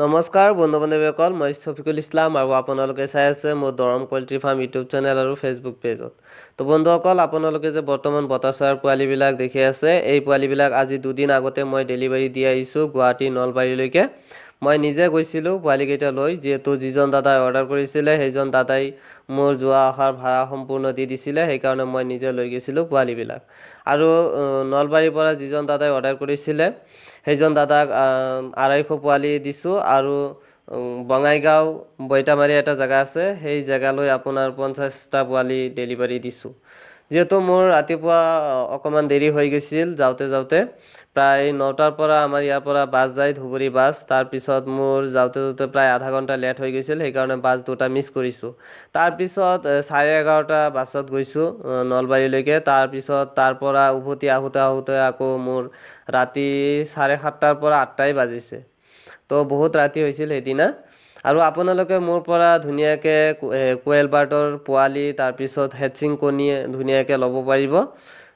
নমস্কাৰ বন্ধু বান্ধৱীসকল, মই শফিকুল ইছলাম আৰু আপোনালোকে চাই আছে মোৰ দৰং পোল্ট্ৰি ফাৰ্ম ইউটিউব চেনেল আৰু ফেচবুক পেজত। তো বন্ধুসকল, আপোনালোকে যে বৰ্তমান বতা চৰাইৰ পোৱালিবিলাক দেখি আছে, এই পোৱালিবিলাক আজি দুদিন আগতে মই ডেলিভাৰী দি আহিছোঁ গুৱাহাটী নলবাৰীলৈকে। মই নিজে গৈছিলোঁ পোৱালিকেইটা লৈ, যিহেতু যিজন দাদাই অৰ্ডাৰ কৰিছিলে সেইজন দাদাই মোৰ যোৱা অহাৰ ভাড়া সম্পূৰ্ণ দি দিছিলে, সেইকাৰণে মই নিজে লৈ গৈছিলোঁ পোৱালিবিলাক। আৰু নলবাৰীৰ পৰা যিজন দাদাই অৰ্ডাৰ কৰিছিলে সেইজন দাদাক 250 পোৱালি দিছোঁ আৰু বঙাইগাঁও বৈতামাৰী এটা জেগা আছে, সেই জেগালৈ আপোনাৰ 50টা পোৱালি ডেলিভাৰী দিছোঁ। যিহেতু মোৰ ৰাতিপুৱা অকণমান দেৰি হৈ গৈছিল যাওঁতে প্ৰায় 9টাৰ পৰা আমাৰ ইয়াৰ পৰা বাছ যায়, ধুবুৰী বাছ। তাৰপিছত মোৰ যাওঁতে প্ৰায় আধা ঘণ্টা লেট হৈ গৈছিল, সেইকাৰণে বাছ দুটা মিছ কৰিছোঁ। তাৰপিছত 11:30 বাছত গৈছোঁ নলবাৰীলৈকে। তাৰপিছত তাৰ পৰা উভতি আহোঁতে আকৌ মোৰ ৰাতি 7:30টাৰ পৰা 8টাই বাজিছে। তো বহুত ৰাতি হৈছিল সেইদিনা। আৰু আপোনালোকে মোৰ পৰা ধুনীয়াকৈ কোৱেল বাৰ্ডৰ পোৱালি, তাৰপিছত হেচিং কণী ধুনীয়াকৈ ল'ব পাৰিব।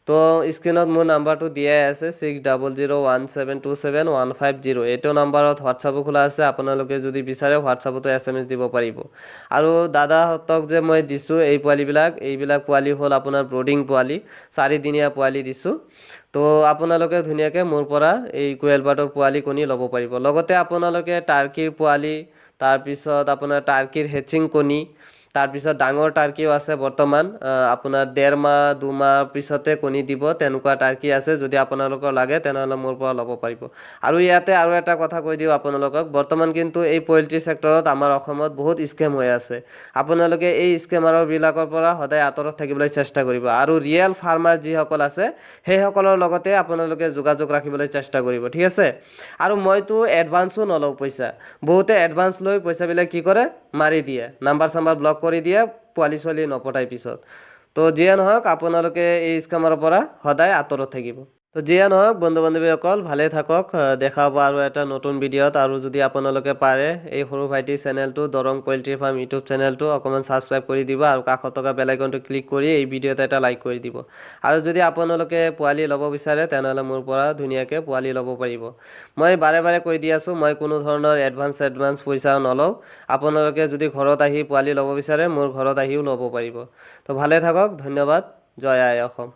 তো স্ক্ৰীণত মোৰ নাম্বাৰটো দিয়াই আছে 600017271550। এইটো নাম্বাৰত হোৱাটছআপো খোলা আছে, আপোনালোকে যদি বিচাৰে হোৱাটছআপতো SMS দিব পাৰিব। আৰু দাদাহঁতক যে মই দিছোঁ এইবিলাক পোৱালি হ'ল আপোনাৰ ব্ৰডিং পোৱালি, 4 দিনীয়া পোৱালি দিছোঁ। তো আপোনালোকে ধুনীয়াকৈ মোৰ পৰা এই কোৱেল বাৰ্ডৰ পোৱালি কণী ল'ব পাৰিব। লগতে আপোনালোকে টাৰ্কিৰ পোৱালি, তাৰপিছত আপোনাৰ টাৰ্কিৰ হেচিং কণী, তাৰপিছত ডাঙৰ টাৰ্কিও আছে বৰ্তমান, আপোনাৰ 1.5 মাহ 2 মাহ পিছতে কণী দিব, তেনেকুৱা টাৰ্কি আছে। যদি আপোনালোকৰ লাগে তেনেহ'লে মোৰ পৰা ল'ব পাৰিব। আৰু ইয়াতে আৰু এটা কথা কৈ দিওঁ আপোনালোকক, বৰ্তমান কিন্তু এই পইল্ট্ৰি ছেক্টৰত আমাৰ অসমত বহুত স্কেম হৈ আছে। আপোনালোকে এই স্কেমাৰবিলাকৰ পৰা সদায় আঁতৰত থাকিবলৈ চেষ্টা কৰিব। আৰু ৰিয়েল ফাৰ্মাৰ যিসকল আছে সেইসকলৰ লগতে আপোনালোকে যোগাযোগ ৰাখিবলৈ চেষ্টা কৰিব, ঠিক আছে। আৰু মইতো এডভান্সো নলওঁ পইচা। বহুতে এডভান্স লৈ পইচাবিলাক কি কৰে, মাৰি দিয়ে, নাম্বাৰ ব্লক কৰি দিয়ে, পোৱালি ছোৱালী নপঠায় পিছত। তো যিয়ে নহওক আপোনালোকে এই স্কেমাৰৰ পৰা সদায় আঁতৰত থাকিব। তো যিয়ে নহওক বন্ধু বান্ধৱীসকল, ভালে থাকক। দেখা হ'ব আৰু এটা নতুন ভিডিঅ'ত। আৰু যদি আপোনালোকে পাৰে এই সৰু ভাইটিৰ চেনেলটো দৰং পোল্ট্ৰি ফাৰ্ম ইউটিউব চেনেলটো অকণমান ছাবস্ক্ৰাইব কৰি দিব আৰু কাষত থকা বেল আইকনটো ক্লিক কৰি এই ভিডিঅ'ত এটা লাইক কৰি দিব। আৰু যদি আপোনালোকে পোৱালি ল'ব বিচাৰে তেনেহ'লে মোৰ পৰা ধুনীয়াকৈ পোৱালি ল'ব পাৰিব। মই বাৰে কৈ দি আছোঁ, মই কোনো ধৰণৰ এডভান্স পইচা নলওঁ। আপোনালোকে যদি ঘৰত আহি পোৱালি ল'ব বিচাৰে মোৰ ঘৰত আহিও ল'ব পাৰিব। তো ভালে থাকক, ধন্যবাদ। জয় আই অসম।